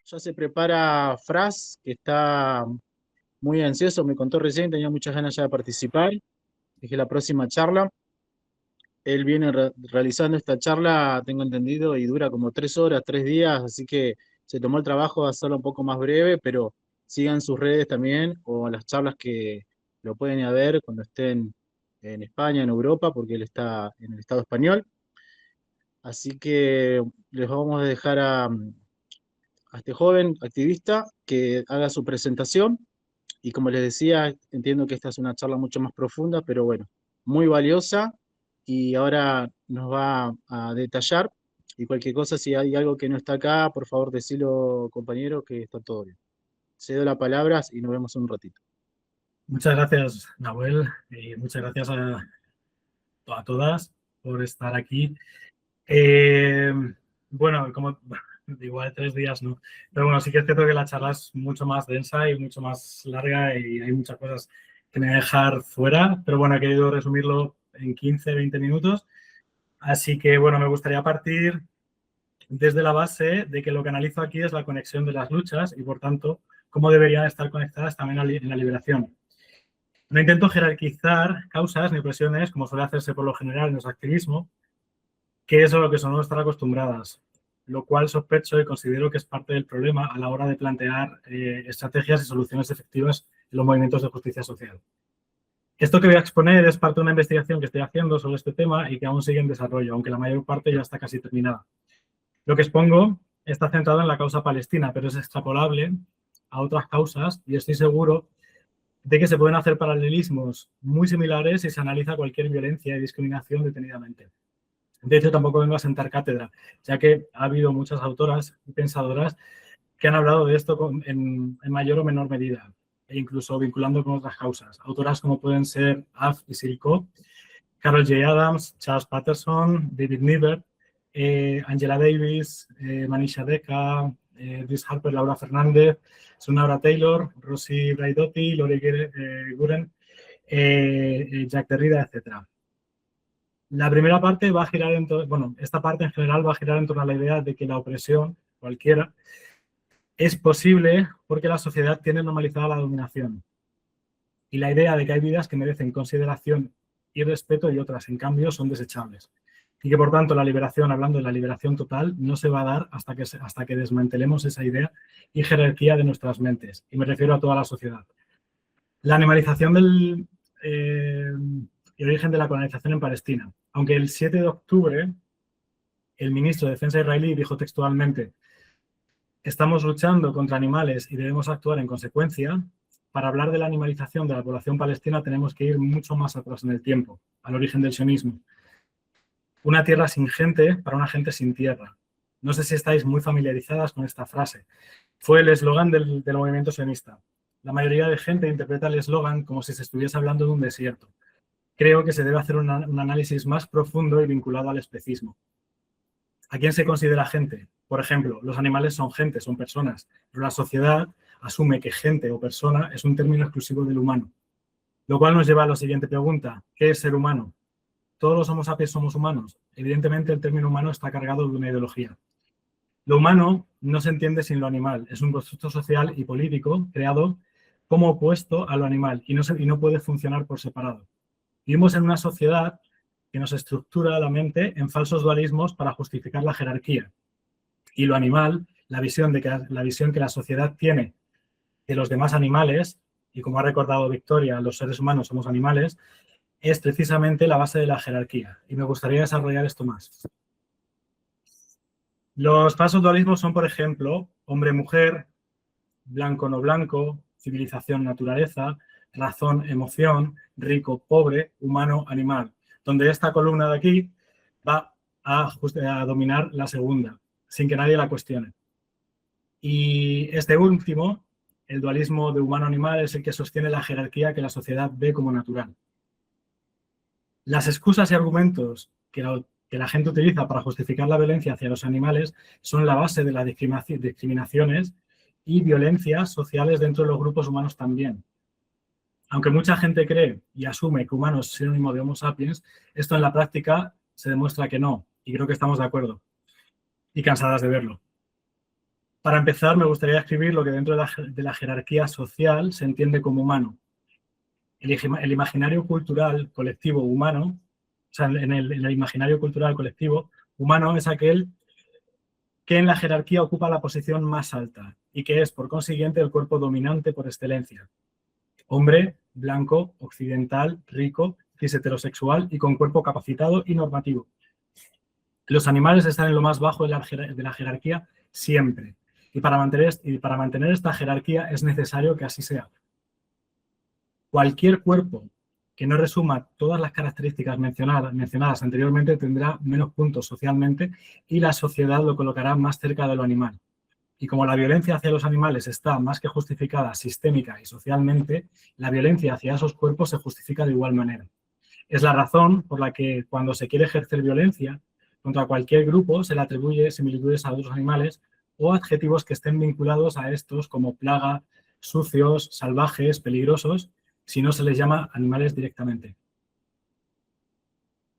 Ya se prepara Fras, que está muy ansioso, me contó recién, tenía muchas ganas ya de participar. Dije la próxima charla. Él viene realizando esta charla, tengo entendido, y dura como 3 horas, 3 días, así que se tomó el trabajo de hacerlo un poco más breve, pero sigan sus redes también o las charlas que lo pueden ir a ver cuando estén en España, en Europa, porque él está en el Estado español. Así que les vamos a dejar a este joven activista que haga su presentación. Y como les decía, entiendo que esta es una charla mucho más profunda, pero bueno, muy valiosa. Y ahora nos va a detallar. Y cualquier cosa, si hay algo que no está acá, por favor decilo, compañero, que está todo bien. Cedo la palabra y nos vemos en un ratito. Muchas gracias, Nahuel, y muchas gracias a todas por estar aquí. Eh, bueno, como igual 3 días, ¿no? Pero bueno, sí que es cierto que la charla es mucho más densa y mucho más larga y hay muchas cosas que me voy a dejar fuera, pero bueno, he querido resumirlo en 15, 20 minutos. Así que bueno, me gustaría partir desde la base de que lo que analizo aquí es la conexión de las luchas y por tanto, cómo deberían estar conectadas también en la liberación. No intento jerarquizar causas ni opresiones, como suele hacerse por lo general en los activismos, que es a lo que solemos estar acostumbradas, lo cual sospecho y considero que es parte del problema a la hora de plantear estrategias y soluciones efectivas en los movimientos de justicia social. Esto que voy a exponer es parte de una investigación que estoy haciendo sobre este tema y que aún sigue en desarrollo, aunque la mayor parte ya está casi terminada. Lo que expongo está centrado en la causa palestina, pero es extrapolable a otras causas y estoy seguro de que se pueden hacer paralelismos muy similares si se analiza cualquier violencia y discriminación detenidamente. De hecho, tampoco vengo a sentar cátedra, ya que ha habido muchas autoras y pensadoras que han hablado de esto en mayor o menor medida, e incluso vinculando con otras causas. Autoras como pueden ser Af y Silko, Carol J. Adams, Charles Patterson, David Niven, Angela Davis, Manisha Deka, Liz Harper, Laura Fernández, Sunara Taylor, Rosie Braidotti, Lori Guren, Jack Derrida, etc. La primera parte va a girar en torno, bueno, esta parte en general va a girar en torno a la idea de que la opresión, cualquiera, es posible porque la sociedad tiene normalizada la dominación. Y la idea de que hay vidas que merecen consideración y respeto y otras, en cambio, son desechables. Y que, por tanto, la liberación, hablando de la liberación total, no se va a dar hasta que desmantelemos esa idea y jerarquía de nuestras mentes. Y me refiero a toda la sociedad. La animalización del origen de la colonización en Palestina. Aunque el 7 de octubre el ministro de Defensa israelí dijo textualmente: estamos luchando contra animales y debemos actuar en consecuencia. Para hablar de la animalización de la población palestina tenemos que ir mucho más atrás en el tiempo, al origen del sionismo. Una tierra sin gente para una gente sin tierra. No sé si estáis muy familiarizadas con esta frase. Fue el eslogan del movimiento sionista. La mayoría de gente interpreta el eslogan como si se estuviese hablando de un desierto. Creo que se debe hacer un análisis más profundo y vinculado al especismo. ¿A quién se considera gente? Por ejemplo, los animales son gente, son personas, pero la sociedad asume que gente o persona es un término exclusivo del humano. Lo cual nos lleva a la siguiente pregunta: ¿qué es ser humano? ¿Todos los Homo sapiens somos humanos? Evidentemente, el término humano está cargado de una ideología. Lo humano no se entiende sin lo animal. Es un constructo social y político creado como opuesto a lo animal y no puede funcionar por separado. Vivimos en una sociedad que nos estructura la mente en falsos dualismos para justificar la jerarquía. Y lo animal, la visión que la sociedad tiene de los demás animales, y como ha recordado Victoria, los seres humanos somos animales, es precisamente la base de la jerarquía. Y me gustaría desarrollar esto más. Los falsos dualismos son, por ejemplo, hombre-mujer, blanco-no blanco, civilización-naturaleza, razón-emoción, rico-pobre, humano-animal, donde esta columna de aquí va a dominar la segunda, sin que nadie la cuestione. Y este último, el dualismo de humano-animal, es el que sostiene la jerarquía que la sociedad ve como natural. Las excusas y argumentos que la gente utiliza para justificar la violencia hacia los animales son la base de las discriminaciones y violencias sociales dentro de los grupos humanos también. Aunque mucha gente cree y asume que humano es sinónimo de Homo sapiens, esto en la práctica se demuestra que no, y creo que estamos de acuerdo. y cansadas de verlo. Para empezar, me gustaría escribir lo que dentro de la jerarquía social se entiende como humano. El imaginario cultural colectivo humano, o sea, en el imaginario cultural colectivo, humano es aquel que en la jerarquía ocupa la posición más alta y que es, por consiguiente, el cuerpo dominante por excelencia. Hombre, blanco, occidental, rico, cis heterosexual y con cuerpo capacitado y normativo. Los animales están en lo más bajo de la jerarquía siempre. Y para mantener esta jerarquía es necesario que así sea. Cualquier cuerpo que no resuma todas las características mencionadas anteriormente tendrá menos puntos socialmente y la sociedad lo colocará más cerca de lo animal. Y como la violencia hacia los animales está más que justificada sistémica y socialmente, la violencia hacia esos cuerpos se justifica de igual manera. Es la razón por la que cuando se quiere ejercer violencia contra cualquier grupo se le atribuye similitudes a otros animales o adjetivos que estén vinculados a estos como plaga, sucios, salvajes, peligrosos, si no se les llama animales directamente.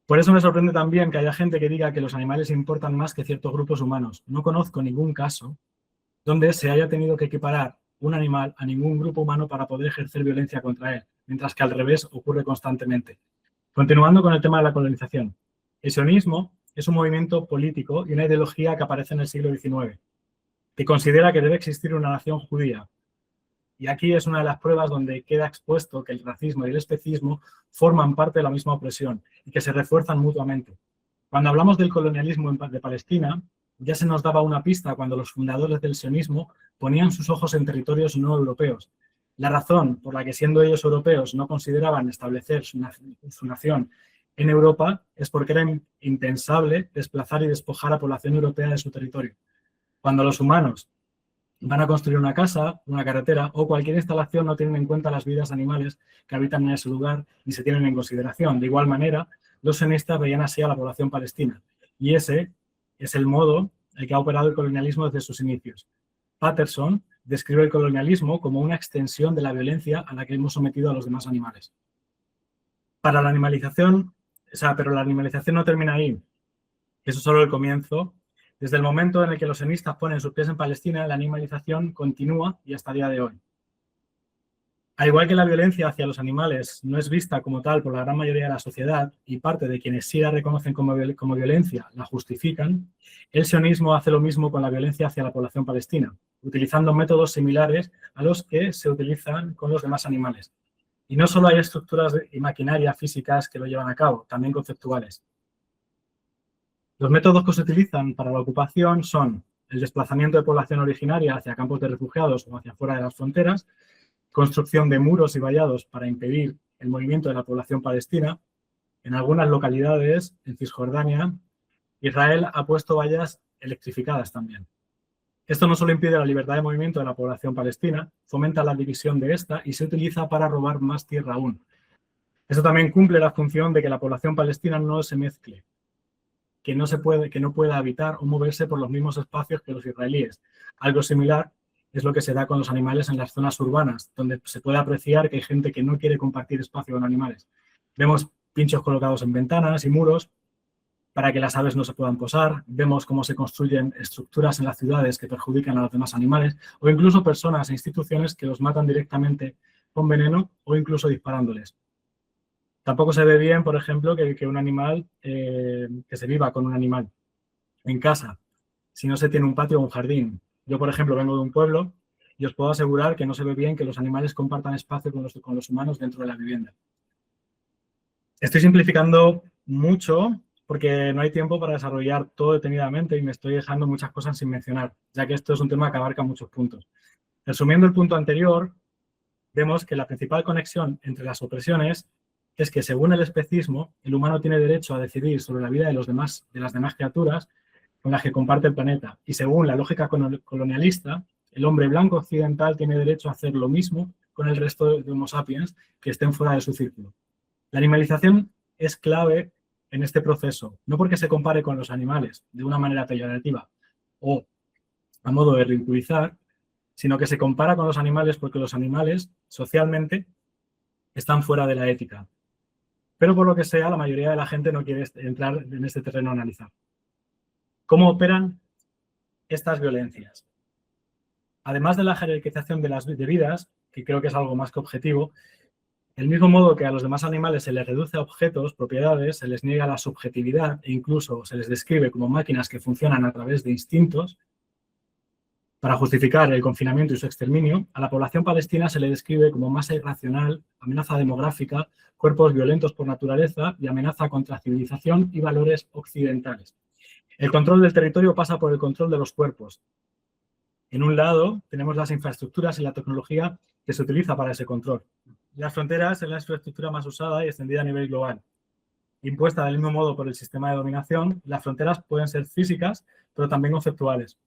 Por eso me sorprende también que haya gente que diga que los animales importan más que ciertos grupos humanos. No conozco ningún caso donde se haya tenido que equiparar un animal a ningún grupo humano para poder ejercer violencia contra él, mientras que al revés ocurre constantemente. Continuando con el tema de la colonización. El sionismo es un movimiento político y una ideología que aparece en el siglo XIX, que considera que debe existir una nación judía. Y aquí es una de las pruebas donde queda expuesto que el racismo y el especismo forman parte de la misma opresión y que se refuerzan mutuamente. Cuando hablamos del colonialismo de Palestina, ya se nos daba una pista cuando los fundadores del sionismo ponían sus ojos en territorios no europeos. La razón por la que, siendo ellos europeos, no consideraban establecer su nación en Europa es porque era impensable desplazar y despojar a población europea de su territorio. Cuando los humanos van a construir una casa, una carretera o cualquier instalación, no tienen en cuenta las vidas animales que habitan en ese lugar ni se tienen en consideración. De igual manera, los sionistas veían así a la población palestina. Y ese es el modo en que ha operado el colonialismo desde sus inicios. Patterson describe el colonialismo como una extensión de la violencia a la que hemos sometido a los demás animales. Para la animalización, pero la animalización no termina ahí. Eso es solo el comienzo. Desde el momento en el que los sionistas ponen sus pies en Palestina, la animalización continúa y hasta el día de hoy. Al igual que la violencia hacia los animales no es vista como tal por la gran mayoría de la sociedad y parte de quienes sí la reconocen como violencia la justifican, el sionismo hace lo mismo con la violencia hacia la población palestina, utilizando métodos similares a los que se utilizan con los demás animales. Y no solo hay estructuras y maquinaria físicas que lo llevan a cabo, también conceptuales. Los métodos que se utilizan para la ocupación son el desplazamiento de población originaria hacia campos de refugiados o hacia fuera de las fronteras, construcción de muros y vallados para impedir el movimiento de la población palestina. En algunas localidades, en Cisjordania, Israel ha puesto vallas electrificadas también. Esto no solo impide la libertad de movimiento de la población palestina, fomenta la división de esta y se utiliza para robar más tierra aún. Esto también cumple la función de que la población palestina no se mezcle, que no pueda habitar o moverse por los mismos espacios que los israelíes. Algo similar es lo que se da con los animales en las zonas urbanas, donde se puede apreciar que hay gente que no quiere compartir espacio con animales. Vemos pinchos colocados en ventanas y muros para que las aves no se puedan posar, vemos cómo se construyen estructuras en las ciudades que perjudican a los demás animales, o incluso personas e instituciones que los matan directamente con veneno o incluso disparándoles. Tampoco se ve bien, por ejemplo, que un animal, que se viva con un animal en casa, si no se tiene un patio o un jardín. Yo, por ejemplo, vengo de un pueblo y os puedo asegurar que no se ve bien que los animales compartan espacio con los humanos dentro de la vivienda. Estoy simplificando mucho porque no hay tiempo para desarrollar todo detenidamente y me estoy dejando muchas cosas sin mencionar, ya que esto es un tema que abarca muchos puntos. Resumiendo el punto anterior, vemos que la principal conexión entre las opresiones es que, según el especismo, el humano tiene derecho a decidir sobre la vida de las demás criaturas con las que comparte el planeta. Y según la lógica colonialista, el hombre blanco occidental tiene derecho a hacer lo mismo con el resto de Homo sapiens que estén fuera de su círculo. La animalización es clave en este proceso, no porque se compare con los animales de una manera peyorativa o a modo de ridiculizar, sino que se compara con los animales porque los animales, socialmente, están fuera de la ética. Pero por lo que sea, la mayoría de la gente no quiere entrar en este terreno a analizar. ¿Cómo operan estas violencias. Además de la jerarquización de las vidas, que creo que es algo más que objetivo, del mismo modo que a los demás animales se les reduce a objetos, propiedades, se les niega la subjetividad e incluso se les describe como máquinas que funcionan a través de instintos, para justificar el confinamiento y su exterminio, a la población palestina se le describe como masa irracional, amenaza demográfica, cuerpos violentos por naturaleza y amenaza contra civilización y valores occidentales. El control del territorio pasa por el control de los cuerpos. En un lado tenemos las infraestructuras y la tecnología que se utiliza para ese control. Las fronteras es la infraestructura más usada y extendida a nivel global. Impuesta del mismo modo por el sistema de dominación, las fronteras pueden ser físicas, pero también conceptuales.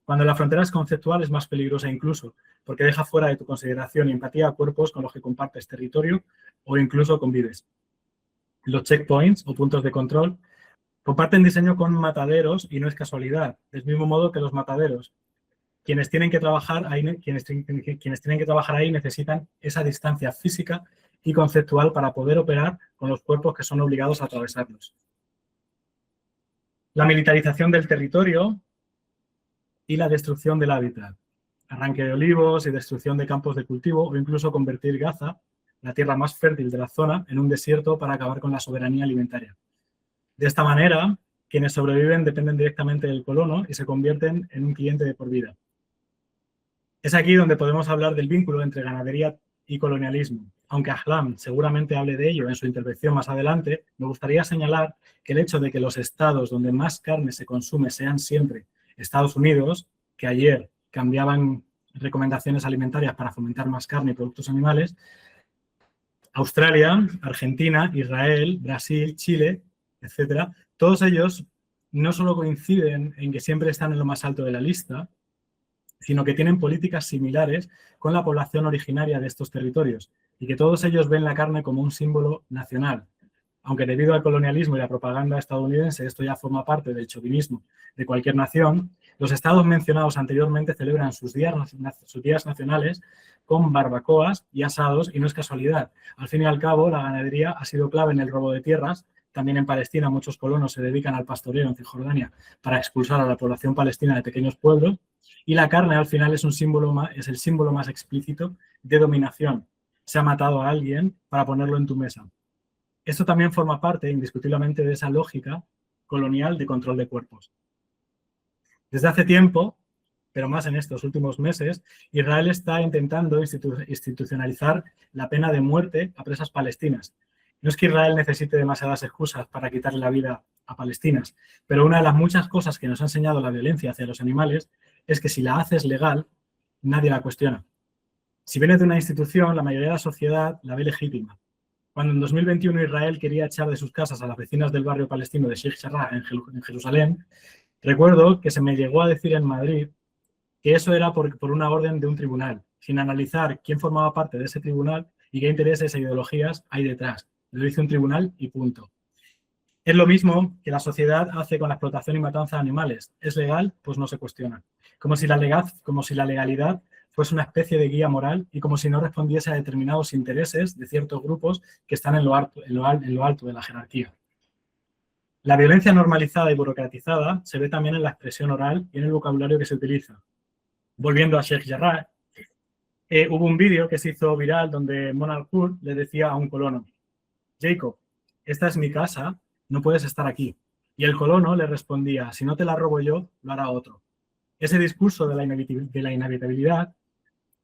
Cuando la frontera es conceptual es más peligrosa incluso, porque deja fuera de tu consideración y empatía a cuerpos con los que compartes territorio o incluso convives. Los checkpoints o puntos de control comparten diseño con mataderos y no es casualidad, del mismo modo que los mataderos. Quienes tienen que trabajar ahí necesitan esa distancia física y conceptual para poder operar con los cuerpos que son obligados a atravesarlos. La militarización del territorio y la destrucción del hábitat, arranque de olivos y destrucción de campos de cultivo o incluso convertir Gaza, la tierra más fértil de la zona, en un desierto para acabar con la soberanía alimentaria. De esta manera, quienes sobreviven dependen directamente del colono y se convierten en un cliente de por vida. Es aquí donde podemos hablar del vínculo entre ganadería y colonialismo. Aunque Ahlam seguramente hable de ello en su intervención más adelante, me gustaría señalar que el hecho de que los estados donde más carne se consume sean siempre Estados Unidos, que ayer cambiaban recomendaciones alimentarias para fomentar más carne y productos animales, Australia, Argentina, Israel, Brasil, Chile, etcétera, todos ellos no solo coinciden en que siempre están en lo más alto de la lista, sino que tienen políticas similares con la población originaria de estos territorios y que todos ellos ven la carne como un símbolo nacional. Aunque debido al colonialismo y la propaganda estadounidense esto ya forma parte del chauvinismo de cualquier nación, los estados mencionados anteriormente celebran sus días nacionales con barbacoas y asados y no es casualidad. Al fin y al cabo, la ganadería ha sido clave en el robo de tierras. También en Palestina muchos colonos se dedican al pastoreo en Cisjordania para expulsar a la población palestina de pequeños pueblos. Y la carne al final es el símbolo más explícito de dominación. Se ha matado a alguien para ponerlo en tu mesa. Esto también forma parte indiscutiblemente de esa lógica colonial de control de cuerpos. Desde hace tiempo, pero más en estos últimos meses, Israel está intentando institucionalizar la pena de muerte a presas palestinas. No es que Israel necesite demasiadas excusas para quitarle la vida a palestinas, pero una de las muchas cosas que nos ha enseñado la violencia hacia los animales es que si la haces legal, nadie la cuestiona. Si viene de una institución, la mayoría de la sociedad la ve legítima. Cuando en 2021 Israel quería echar de sus casas a las vecinas del barrio palestino de Sheikh Jarrah en Jerusalén, recuerdo que se me llegó a decir en Madrid que eso era por una orden de un tribunal, sin analizar quién formaba parte de ese tribunal y qué intereses e ideologías hay detrás. Lo dice un tribunal y punto. Es lo mismo que la sociedad hace con la explotación y matanza de animales. ¿Es legal? Pues no se cuestiona. Como si la legalidad fuese una especie de guía moral y como si no respondiese a determinados intereses de ciertos grupos que están en lo alto de la jerarquía. La violencia normalizada y burocratizada se ve también en la expresión oral y en el vocabulario que se utiliza. Volviendo a Sheikh Jarrah, hubo un vídeo que se hizo viral donde Monal Kurt le decía a un colono: Jacob, esta es mi casa, no puedes estar aquí. Y el colono le respondía: si no te la robo yo, lo hará otro. Ese discurso de la inevitabilidad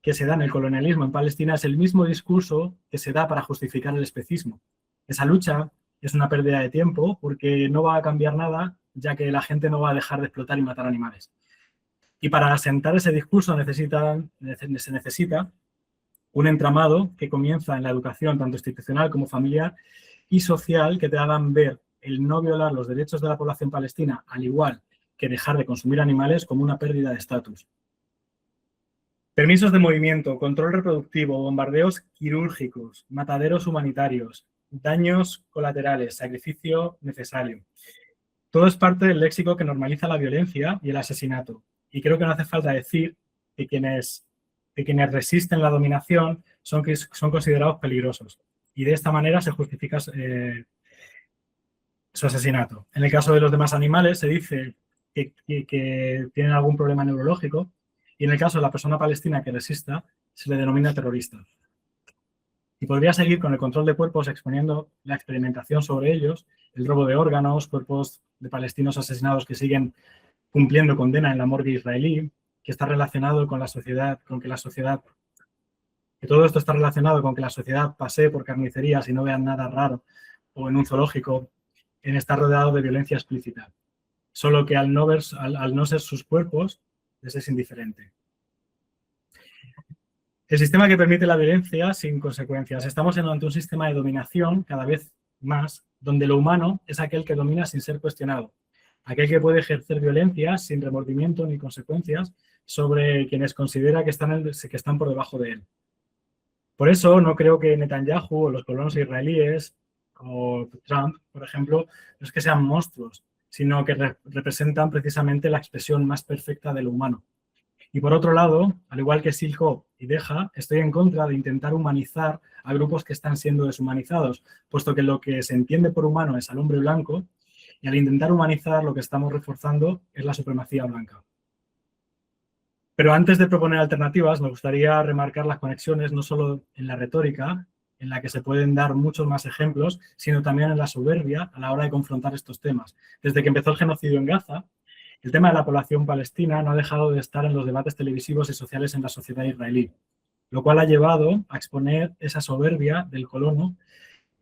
que se da en el colonialismo en Palestina es el mismo discurso que se da para justificar el especismo. Esa lucha es una pérdida de tiempo porque no va a cambiar nada, ya que la gente no va a dejar de explotar y matar animales. Y para asentar ese discurso se necesita un entramado que comienza en la educación tanto institucional como familiar y social que te hagan ver el no violar los derechos de la población palestina, al igual que dejar de consumir animales, como una pérdida de estatus. Permisos de movimiento, control reproductivo, bombardeos quirúrgicos, mataderos humanitarios, daños colaterales, sacrificio necesario. Todo es parte del léxico que normaliza la violencia y el asesinato. Y creo que no hace falta decir que quienes resisten la dominación son considerados peligrosos. Y de esta manera se justifica su asesinato. En el caso de los demás animales se dice que tienen algún problema neurológico, y en el caso de la persona palestina que resista, se le denomina terrorista. Y podría seguir con el control de cuerpos exponiendo la experimentación sobre ellos, el robo de órganos, cuerpos de palestinos asesinados que siguen cumpliendo condena en la morgue israelí, que está relacionado con la sociedad, que todo esto está relacionado con que la sociedad pasee por carnicerías y no vean nada raro, o en un zoológico, en estar rodeado de violencia explícita. Solo que al no ser sus cuerpos, les es indiferente. El sistema que permite la violencia sin consecuencias. Estamos ante un sistema de dominación cada vez más, donde lo humano es aquel que domina sin ser cuestionado. Aquel que puede ejercer violencia sin remordimiento ni consecuencias sobre quienes considera que están por debajo de él. Por eso no creo que Netanyahu o los colonos israelíes o Trump, por ejemplo, no es que sean monstruos, sino que representan precisamente la expresión más perfecta de lo humano. Y por otro lado, al igual que Silko y Deja, estoy en contra de intentar humanizar a grupos que están siendo deshumanizados, puesto que lo que se entiende por humano es al hombre blanco, y al intentar humanizar lo que estamos reforzando es la supremacía blanca. Pero antes de proponer alternativas, me gustaría remarcar las conexiones no solo en la retórica, en la que se pueden dar muchos más ejemplos, sino también en la soberbia a la hora de confrontar estos temas. Desde que empezó el genocidio en Gaza, el tema de la población palestina no ha dejado de estar en los debates televisivos y sociales en la sociedad israelí, lo cual ha llevado a exponer esa soberbia del colono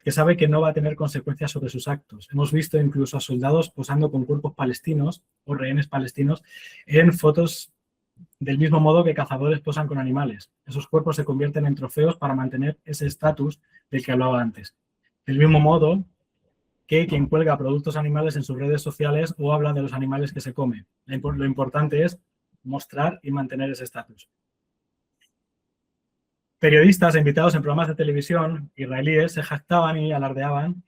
que sabe que no va a tener consecuencias sobre sus actos. Hemos visto incluso a soldados posando con cuerpos palestinos o rehenes palestinos en fotos del mismo modo que cazadores posan con animales. Esos cuerpos se convierten en trofeos para mantener ese estatus del que hablaba antes. Del mismo modo que quien cuelga productos animales en sus redes sociales o habla de los animales que se come. Lo importante es mostrar y mantener ese estatus. Periodistas e invitados en programas de televisión israelíes se jactaban y alardeaban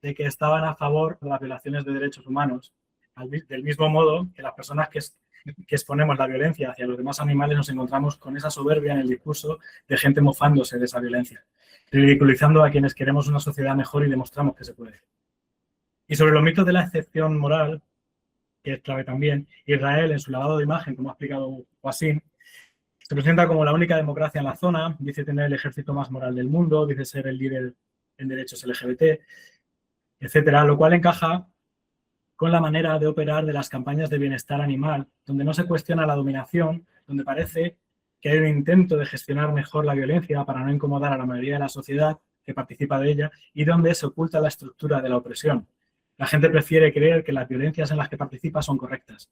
de que estaban a favor de las violaciones de derechos humanos, del mismo modo que las personas que exponemos la violencia hacia los demás animales nos encontramos con esa soberbia en el discurso de gente mofándose de esa violencia, ridiculizando a quienes queremos una sociedad mejor y demostramos que se puede. Y sobre los mitos de la excepción moral, que es clave también, Israel, en su lavado de imagen, como ha explicado Wassim, se presenta como la única democracia en la zona, dice tener el ejército más moral del mundo, dice ser el líder en derechos LGBT, etcétera, lo cual encaja con la manera de operar de las campañas de bienestar animal, donde no se cuestiona la dominación, donde parece que hay un intento de gestionar mejor la violencia para no incomodar a la mayoría de la sociedad que participa de ella y donde se oculta la estructura de la opresión. La gente prefiere creer que las violencias en las que participa son correctas.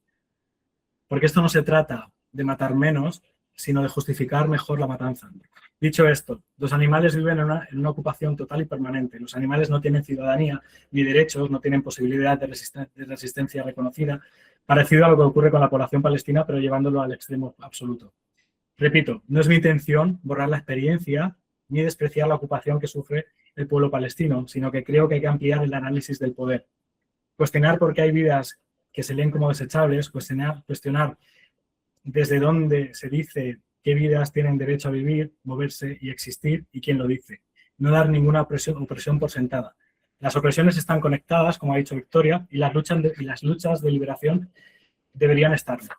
Porque esto no se trata de matar menos, sino de justificar mejor la matanza. Dicho esto, los animales viven en una ocupación total y permanente. Los animales no tienen ciudadanía ni derechos, no tienen posibilidad de resistencia reconocida, parecido a lo que ocurre con la población palestina, pero llevándolo al extremo absoluto. Repito, no es mi intención borrar la experiencia ni despreciar la ocupación que sufre el pueblo palestino, sino que creo que hay que ampliar el análisis del poder. Cuestionar por qué hay vidas que se leen como desechables, cuestionar desde dónde se dice qué vidas tienen derecho a vivir, moverse y existir y quién lo dice. No dar ninguna opresión por sentada. Las opresiones están conectadas, como ha dicho Victoria, y las luchas de liberación deberían estarlo.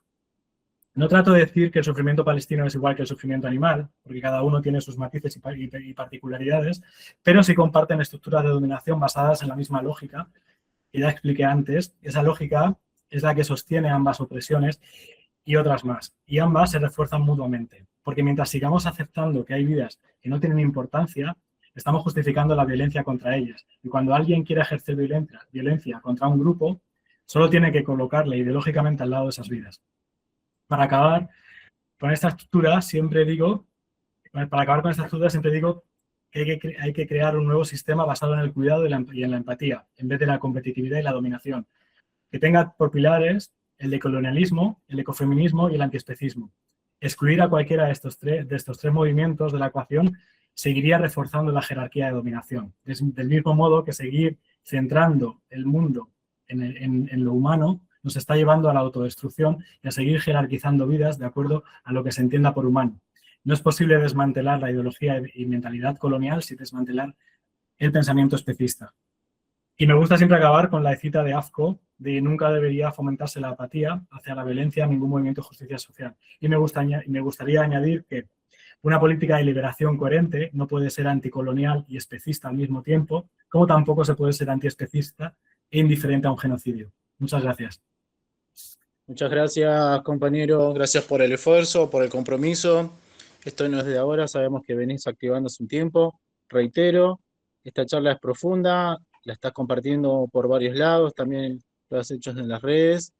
No trato de decir que el sufrimiento palestino es igual que el sufrimiento animal, porque cada uno tiene sus matices y particularidades, pero sí comparten estructuras de dominación basadas en la misma lógica que ya expliqué antes. Esa lógica es la que sostiene ambas opresiones y otras más, y ambas se refuerzan mutuamente, porque mientras sigamos aceptando que hay vidas que no tienen importancia, estamos justificando la violencia contra ellas. Y cuando alguien quiere ejercer violencia contra un grupo, solo tiene que colocarle ideológicamente al lado de esas vidas. Para acabar con esta estructura, siempre digo que hay que crear un nuevo sistema basado en el cuidado y en la empatía, en vez de la competitividad y la dominación, que tenga por pilares el decolonialismo, el ecofeminismo y el antiespecismo. Excluir a cualquiera de estos tres movimientos de la ecuación seguiría reforzando la jerarquía de dominación. Del mismo modo que seguir centrando el mundo en lo humano nos está llevando a la autodestrucción y a seguir jerarquizando vidas de acuerdo a lo que se entienda por humano. No es posible desmantelar la ideología y mentalidad colonial sin desmantelar el pensamiento especista. Y me gusta siempre acabar con la cita de AFCO, de nunca debería fomentarse la apatía hacia la violencia en ningún movimiento de justicia social. Y me gustaría añadir que una política de liberación coherente no puede ser anticolonial y especista al mismo tiempo, como tampoco se puede ser antiespecista e indiferente a un genocidio. Muchas gracias. Muchas gracias, compañero. Gracias por el esfuerzo, por el compromiso. Esto no es de ahora, sabemos que venís activando hace un tiempo. Reitero, esta charla es profunda, la estás compartiendo por varios lados, también lo has hecho en las redes.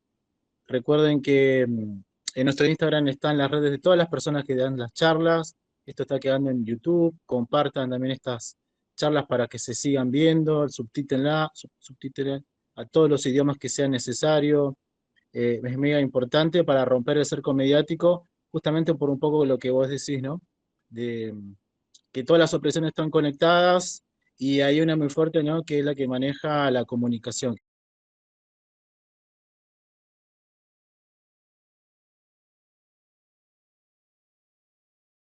Recuerden que en nuestro Instagram están las redes de todas las personas que dan las charlas. Esto está quedando en YouTube. Compartan también estas charlas para que se sigan viendo, subtítenla a todos los idiomas que sea necesario. Es mega importante para romper el cerco mediático, justamente por un poco lo que vos decís, ¿no? De que todas las opresiones están conectadas y hay una muy fuerte, ¿no? Que es la que maneja la comunicación,